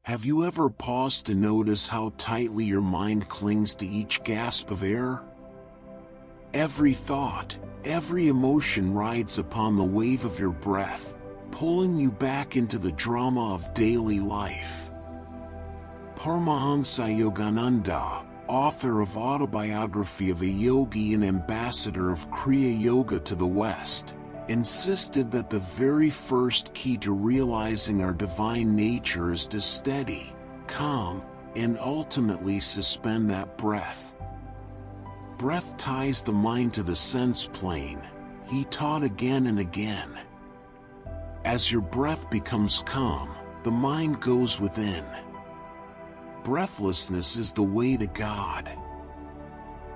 Have you ever paused to notice how tightly your mind clings to each gasp of air? Every thought, every emotion rides upon the wave of your breath, pulling you back into the drama of daily life. Paramhansa Yogananda, author of Autobiography of a Yogi and ambassador of Kriya Yoga to the West, insisted that the very first key to realizing our divine nature is to steady, calm, and ultimately suspend that breath. Breath ties the mind to the sense plane, he taught again and again. As your breath becomes calm, the mind goes within. Breathlessness is the way to God.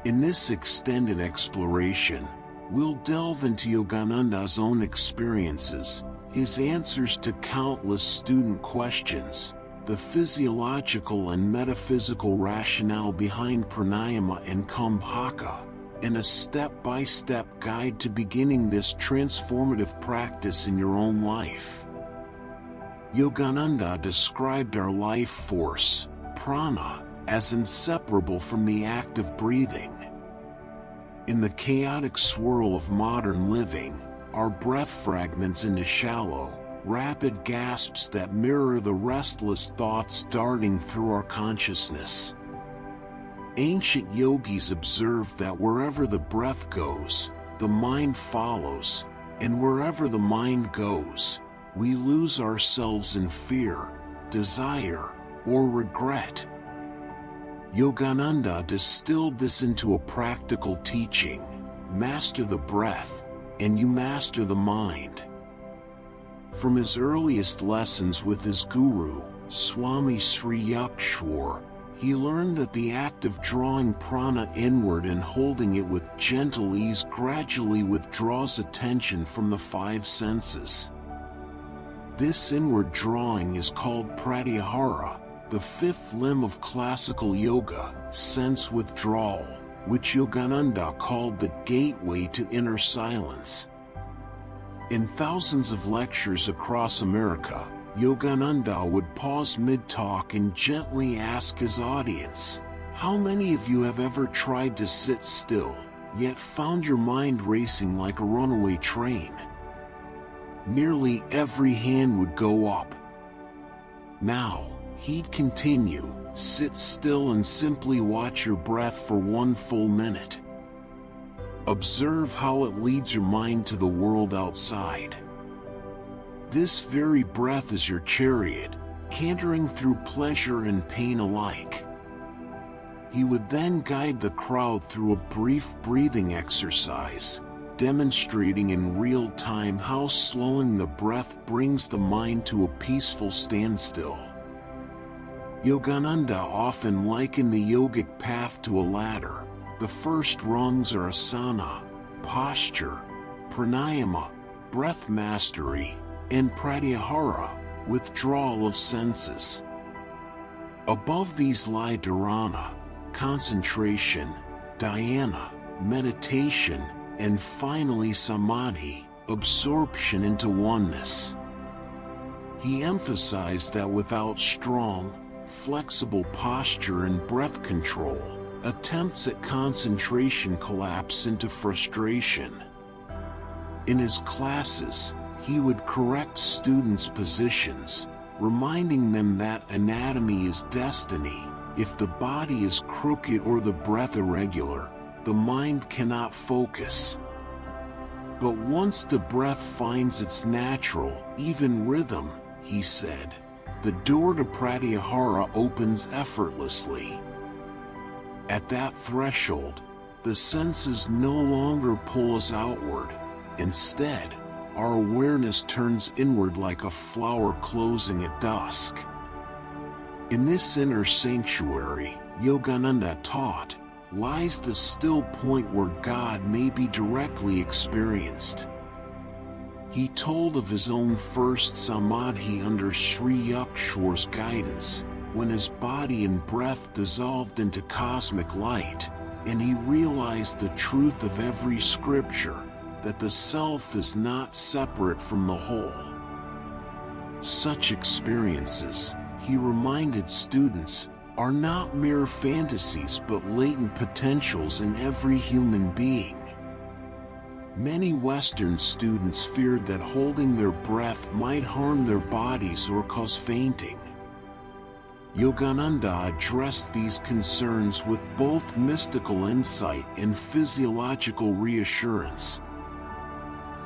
In this extended exploration, we'll delve into Yogananda's own experiences, his answers to countless student questions, the physiological and metaphysical rationale behind pranayama and kumbhaka, and a step-by-step guide to beginning this transformative practice in your own life. Yogananda described our life force, prana, as inseparable from the act of breathing. In the chaotic swirl of modern living, our breath fragments into shallow, rapid gasps that mirror the restless thoughts darting through our consciousness. Ancient yogis observed that wherever the breath goes, the mind follows, and wherever the mind goes, we lose ourselves in fear, desire, or regret. Yogananda distilled this into a practical teaching: master the breath, and you master the mind. From his earliest lessons with his guru, Swami Sri Yukteswar, he learned that the act of drawing prana inward and holding it with gentle ease gradually withdraws attention from the five senses. This inward drawing is called pratyahara, the fifth limb of classical yoga, sense withdrawal, which Yogananda called the gateway to inner silence. In thousands of lectures across America, Yogananda would pause mid-talk and gently ask his audience, "How many of you have ever tried to sit still, yet found your mind racing like a runaway train?" Nearly every hand would go up. Now, he'd continue, sit still and simply watch your breath for 1 full minute. Observe how it leads your mind to the world outside. This very breath is your chariot, cantering through pleasure and pain alike. He would then guide the crowd through a brief breathing exercise, demonstrating in real time how slowing the breath brings the mind to a peaceful standstill. Yogananda often likened the yogic path to a ladder. The first rungs are asana, posture, pranayama, breath mastery, and pratyahara, withdrawal of senses. Above these lie dharana, concentration, dhyana, meditation, and finally samadhi, absorption into oneness. He emphasized that without strong, flexible posture and breath control, attempts at concentration collapse into frustration. In his classes, he would correct students' positions, reminding them that anatomy is destiny. If the body is crooked or the breath irregular, the mind cannot focus. But once the breath finds its natural, even rhythm, he said, the door to pratyahara opens effortlessly. At that threshold, the senses no longer pull us outward. Instead, our awareness turns inward like a flower closing at dusk. In this inner sanctuary, Yogananda taught, lies the still point where God may be directly experienced. He told of his own first samadhi under Sri Yukteswar's guidance, when his body and breath dissolved into cosmic light, and he realized the truth of every scripture, that the self is not separate from the whole. Such experiences, he reminded students, are not mere fantasies but latent potentials in every human being. Many Western students feared that holding their breath might harm their bodies or cause fainting. Yogananda addressed these concerns with both mystical insight and physiological reassurance.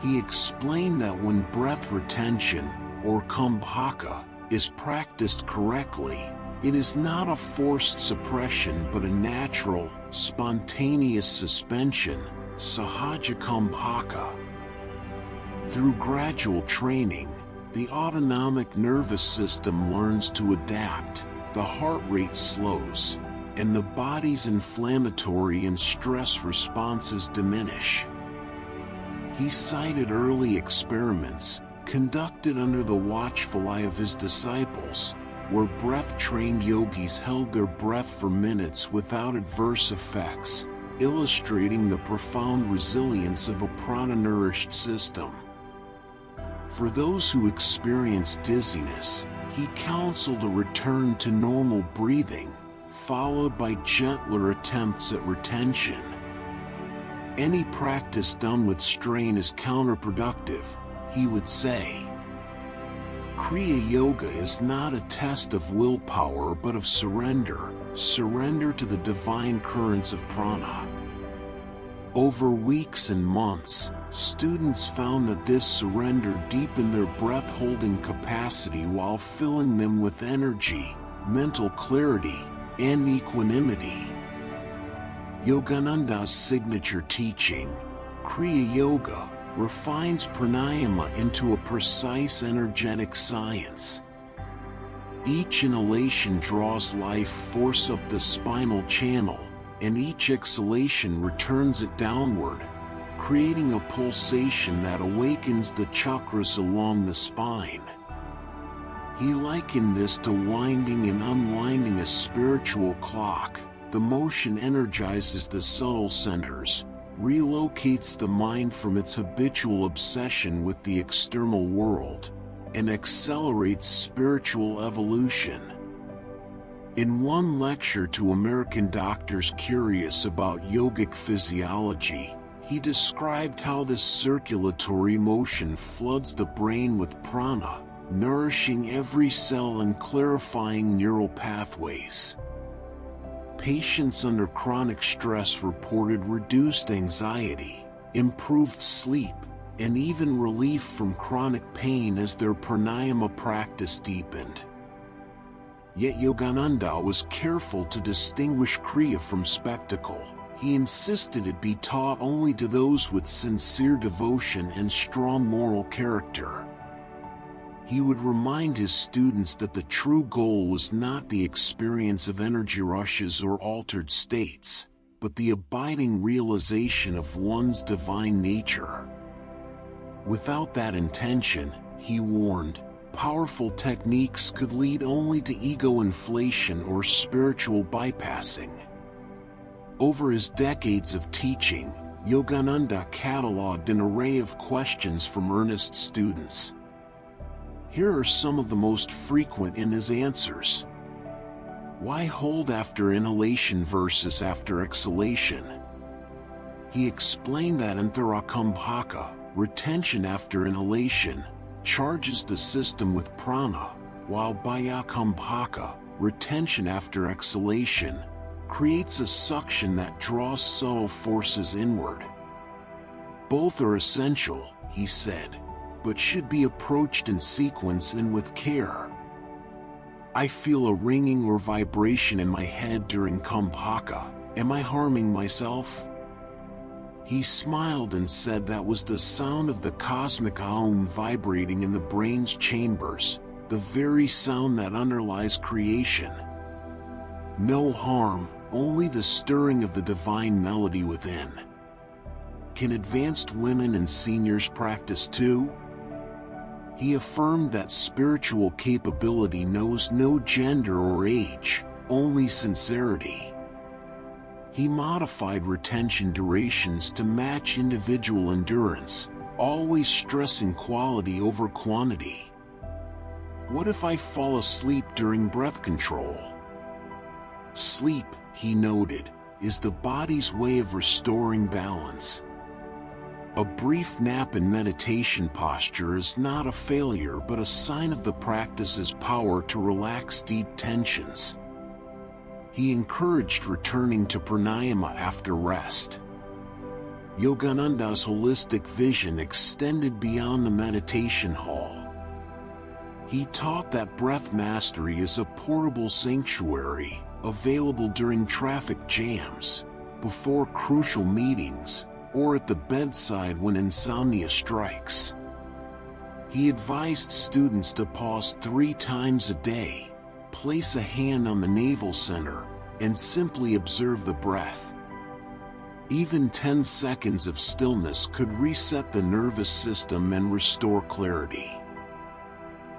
He explained that when breath retention, or kumbhaka, is practiced correctly, it is not a forced suppression but a natural, spontaneous suspension, sahaja kumbhaka. Through gradual training, the autonomic nervous system learns to adapt, the heart rate slows, and the body's inflammatory and stress responses diminish. He cited early experiments, conducted under the watchful eye of his disciples, where breath-trained yogis held their breath for minutes without adverse effects, illustrating the profound resilience of a prana-nourished system. For those who experience dizziness, he counseled a return to normal breathing, followed by gentler attempts at retention. Any practice done with strain is counterproductive, he would say. Kriya Yoga is not a test of willpower but of surrender to the divine currents of prana. Over weeks and months, students found that this surrender deepened their breath-holding capacity while filling them with energy, mental clarity, and equanimity. Yogananda's signature teaching, Kriya Yoga, refines pranayama into a precise energetic science. Each inhalation draws life force up the spinal channel, and each exhalation returns it downward, creating a pulsation that awakens the chakras along the spine. He likened this to winding and unwinding a spiritual clock. The motion energizes the subtle centers, relocates the mind from its habitual obsession with the external world, and accelerates spiritual evolution. In one lecture to American doctors curious about yogic physiology, he described how this circulatory motion floods the brain with prana, nourishing every cell and clarifying neural pathways. Patients under chronic stress reported reduced anxiety, improved sleep, and even relief from chronic pain as their pranayama practice deepened. Yet Yogananda was careful to distinguish Kriya from spectacle. He insisted it be taught only to those with sincere devotion and strong moral character. He would remind his students that the true goal was not the experience of energy rushes or altered states, but the abiding realization of one's divine nature. Without that intention, he warned, powerful techniques could lead only to ego inflation or spiritual bypassing. Over his decades of teaching, Yogananda cataloged an array of questions from earnest students. Here are some of the most frequent in his answers. Why hold after inhalation versus after exhalation? He explained that antarakumbhaka, retention after inhalation, charges the system with prana, while bayakumbhaka, retention after exhalation, creates a suction that draws subtle forces inward. Both are essential, he said, but should be approached in sequence and with care. I feel a ringing or vibration in my head during kumbhaka. Am I harming myself? He smiled and said that was the sound of the cosmic aum vibrating in the brain's chambers, the very sound that underlies creation. No harm, only the stirring of the divine melody within. Can advanced women and seniors practice too? He affirmed that spiritual capability knows no gender or age, only sincerity. He modified retention durations to match individual endurance, always stressing quality over quantity. What if I fall asleep during breath control? Sleep, he noted, is the body's way of restoring balance. A brief nap in meditation posture is not a failure but a sign of the practice's power to relax deep tensions. He encouraged returning to pranayama after rest. Yogananda's holistic vision extended beyond the meditation hall. He taught that breath mastery is a portable sanctuary, available during traffic jams, before crucial meetings, or at the bedside when insomnia strikes. He advised students to pause 3 times a day, place a hand on the navel center, and simply observe the breath. Even 10 seconds of stillness could reset the nervous system and restore clarity.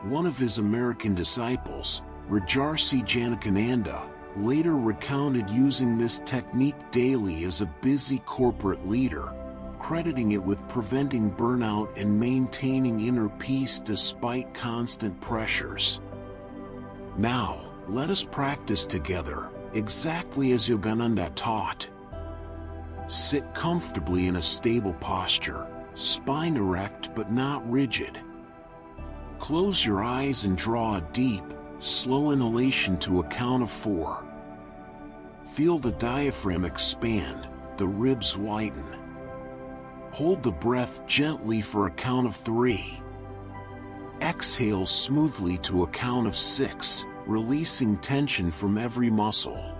One of his American disciples, Rajarsi Janakananda, later recounted using this technique daily as a busy corporate leader, crediting it with preventing burnout and maintaining inner peace despite constant pressures. Now, let us practice together, exactly as Yogananda taught. Sit comfortably in a stable posture, spine erect but not rigid. Close your eyes and draw a deep, slow inhalation to a count of 4. Feel the diaphragm expand, the ribs widen. Hold the breath gently for a count of 3. Exhale smoothly to a count of 6, releasing tension from every muscle.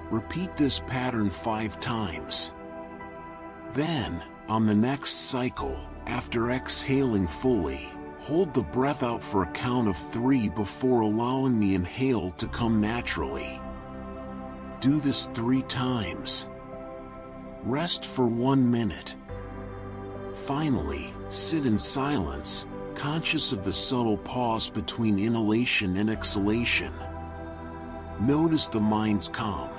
Repeat this pattern 5 times. Then, on the next cycle, after exhaling fully, hold the breath out for a count of 3 before allowing the inhale to come naturally. Do this 3 times. Rest for 1 minute. Finally, sit in silence, conscious of the subtle pause between inhalation and exhalation. Notice the mind's calm.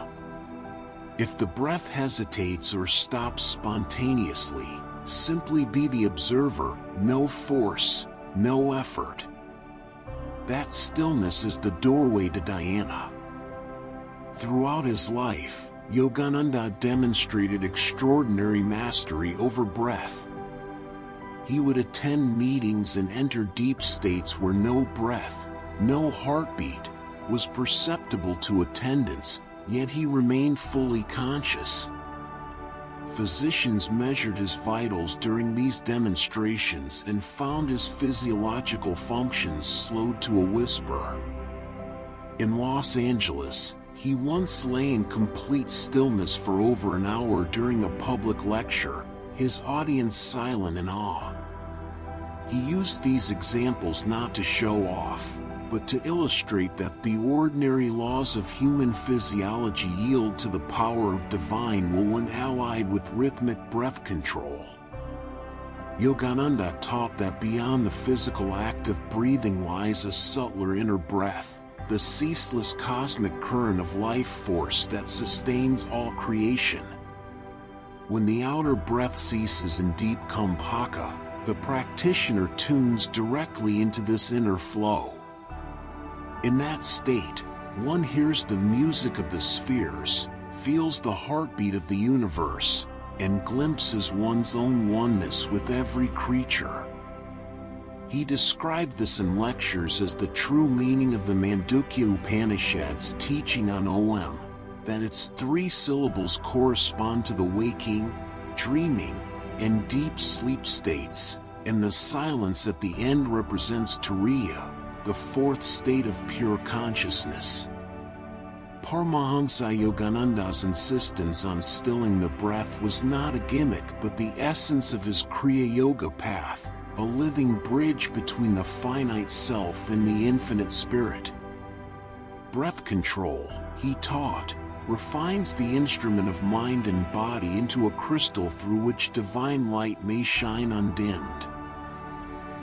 If the breath hesitates or stops spontaneously, simply be the observer, no force, no effort. That stillness is the doorway to dhyana. Throughout his life, Yogananda demonstrated extraordinary mastery over breath. He would attend meetings and enter deep states where no breath, no heartbeat, was perceptible to attendants, yet he remained fully conscious. Physicians measured his vitals during these demonstrations and found his physiological functions slowed to a whisper. In Los Angeles, he once lay in complete stillness for over an hour during a public lecture, his audience silent in awe. He used these examples not to show off, but to illustrate that the ordinary laws of human physiology yield to the power of divine will when allied with rhythmic breath control. Yogananda taught that beyond the physical act of breathing lies a subtler inner breath, the ceaseless cosmic current of life force that sustains all creation. When the outer breath ceases in deep kumbhaka, the practitioner tunes directly into this inner flow. In that state, one hears the music of the spheres, feels the heartbeat of the universe, and glimpses one's own oneness with every creature. He described this in lectures as the true meaning of the Mandukya Upanishad's teaching on Om, that its 3 syllables correspond to the waking, dreaming, and deep sleep states, and the silence at the end represents Turiya, the 4th state of pure consciousness. Paramhansa Yogananda's insistence on stilling the breath was not a gimmick but the essence of his Kriya Yoga path, a living bridge between the finite self and the infinite spirit. Breath control, he taught, refines the instrument of mind and body into a crystal through which divine light may shine undimmed.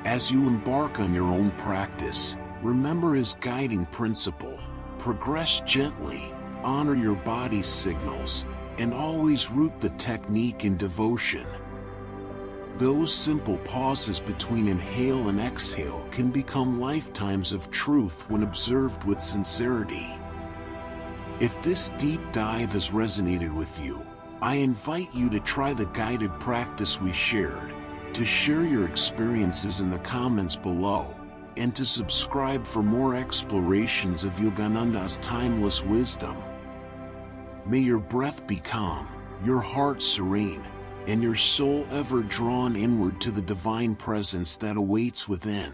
As you embark on your own practice, remember his guiding principle: progress gently, honor your body's signals, and always root the technique in devotion. Those simple pauses between inhale and exhale can become lifetimes of truth when observed with sincerity. If this deep dive has resonated with you, I invite you to try the guided practice we shared, to share your experiences in the comments below, and to subscribe for more explorations of Yogananda's timeless wisdom. May your breath be calm, your heart serene, and your soul ever drawn inward to the divine presence that awaits within.